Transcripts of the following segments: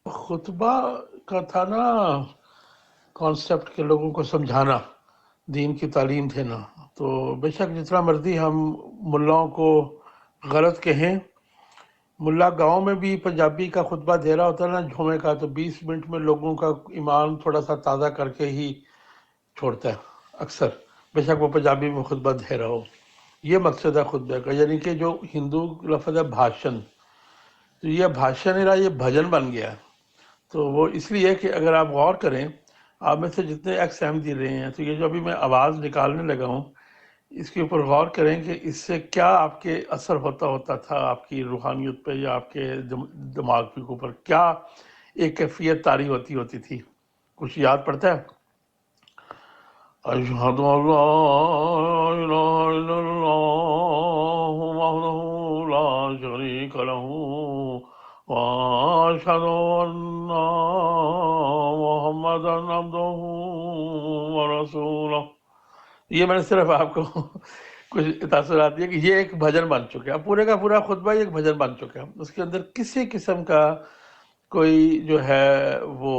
خطبہ کا تھا نا کانسیپٹ کے لوگوں کو سمجھانا، دین کی تعلیم دینا. تو بے شک جتنا مرضی ہم ملاؤں کو غلط کہیں، ملا گاؤں میں بھی پنجابی کا خطبہ دے رہا ہوتا ہے نا جمعے کا، تو 20 منٹ میں لوگوں کا ایمان تھوڑا سا تازہ کر کے ہی چھوڑتا ہے اکثر، بے شک وہ پنجابی میں خطبہ دے رہا ہو. یہ مقصد ہے خطبے کا، یعنی کہ جو ہندو لفظ ہے بھاشن، تو یہ بھاشن نہیں رہا، یہ بھجن بن گیا. تو وہ اس لیے کہ اگر آپ غور کریں، آپ میں سے جتنے ایکس احمدی رہے ہیں، تو یہ جو ابھی میں آواز نکالنے لگا ہوں، اس کے اوپر غور کریں کہ اس سے کیا آپ کے اثر ہوتا تھا آپ کی روحانیت پہ یا آپ کے دماغ کے اوپر، کیا ایک کیفیت طاری ہوتی تھی. کچھ یاد پڑتا ہے؟ اشہد ان لا الہ الا اللہ وحدہ لا شریک لہ واشہد ان محمدا عبدہ ورسولہ. یہ میں نے صرف آپ کو کچھ تاثرات دیے کہ یہ ایک بھجن بن چکا ہے، پورے کا پورا خطبہ ایک بھجن بن چکا ہے. اس کے اندر کسی قسم کا کوئی جو ہے وہ،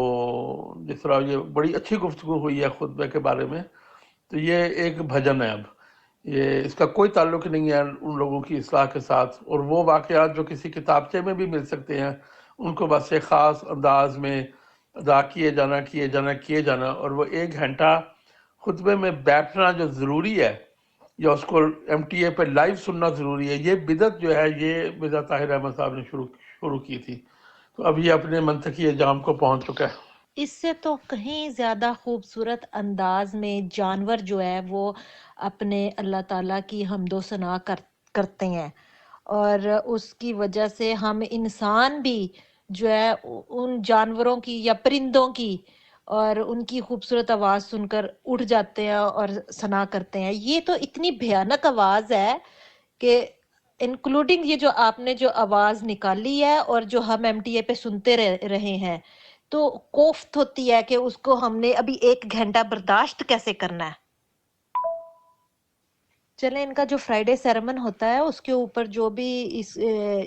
جس طرح یہ بڑی اچھی گفتگو ہوئی ہے خطبے کے بارے میں، تو یہ ایک بھجن ہے. اب یہ اس کا کوئی تعلق نہیں ہے ان لوگوں کی اصلاح کے ساتھ، اور وہ واقعات جو کسی کتابچے میں بھی مل سکتے ہیں ان کو بس ایک خاص انداز میں ادا کیے جانا. اور وہ 1 گھنٹہ خطبے میں بیٹھنا جو ضروری ہے، یا اس کو ایم ٹی اے پہ لائیو سننا ضروری ہے، یہ بدعت جو ہے یہ مرزا طاہر احمد صاحب نے شروع کی تھی. تو اب یہ اپنے منطقی انجام کو پہنچ چکا ہے. اس سے تو کہیں زیادہ خوبصورت انداز میں جانور جو ہے وہ اپنے اللہ تعالیٰ کی حمد و ثنا کرتے ہیں، اور اس کی وجہ سے ہم انسان بھی جو ہے ان جانوروں کی یا پرندوں کی اور ان کی خوبصورت آواز سن کر اٹھ جاتے ہیں اور ثنا کرتے ہیں. یہ تو اتنی بھیانک آواز ہے کہ انکلوڈنگ یہ جو آپ نے جو آواز نکالی ہے اور جو ہم ایم ٹی اے پہ سنتے رہے ہیں، تو کوفت ہوتی ہے کہ اس کو ہم نے ابھی 1 گھنٹہ برداشت کیسے کرنا ہے. چلیں ان کا جو فرائیڈے سیرمن ہوتا ہے اس کے اوپر جو بھی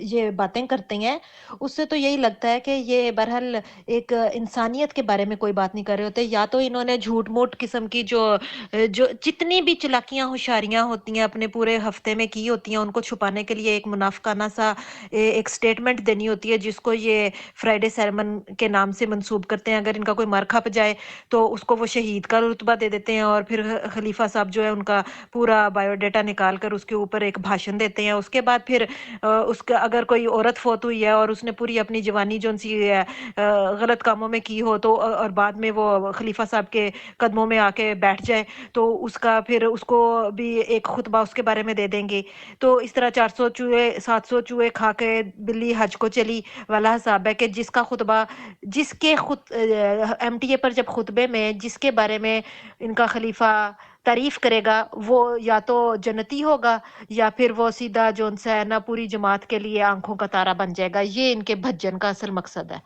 یہ باتیں کرتے ہیں، اس سے تو یہی لگتا ہے کہ یہ بہرحال ایک انسانیت کے بارے میں کوئی بات نہیں کر رہے ہوتے. یا تو انہوں نے جھوٹ موٹ قسم کی جو جتنی بھی چلاکیاں ہوشیاریاں ہوتی ہیں اپنے پورے ہفتے میں کی ہوتی ہیں، ان کو چھپانے کے لیے ایک منافقانہ سا ایک سٹیٹمنٹ دینی ہوتی ہے جس کو یہ فرائیڈے سیرمن کے نام سے منسوب کرتے ہیں. اگر ان کا کوئی مر کھپ جائے تو اس کو وہ شہید کا رتبہ دے دیتے ہیں، اور پھر خلیفہ صاحب جو ہے ان کا پورا بایو ڈیٹا نکال کر اس کے اوپر ایک بھاشن دیتے ہیں. اس کے بعد پھر اس کا اگر کوئی عورت فوت ہوئی ہے اور اس نے پوری اپنی جوانی جو سی غلط کاموں میں کی ہو تو، اور بعد میں وہ خلیفہ صاحب کے قدموں میں آ کے بیٹھ جائے، تو اس کا پھر اس کو بھی ایک خطبہ اس کے بارے میں دے دیں گے. تو اس طرح 400 چوہے 700 چوہے کھا کے بلی حج کو چلی والا حساب ہے کہ جس کا خطبہ جس کے ایم ٹی اے پر جب خطبے میں جس کے بارے میں ان کا خلیفہ تعریف کرے گا وہ یا تو جنتی ہوگا، یا پھر وہ سیدھا جو ہے نا پوری جماعت کے لیے آنکھوں کا تارا بن جائے گا. یہ ان کے بھجن کا اصل مقصد ہے.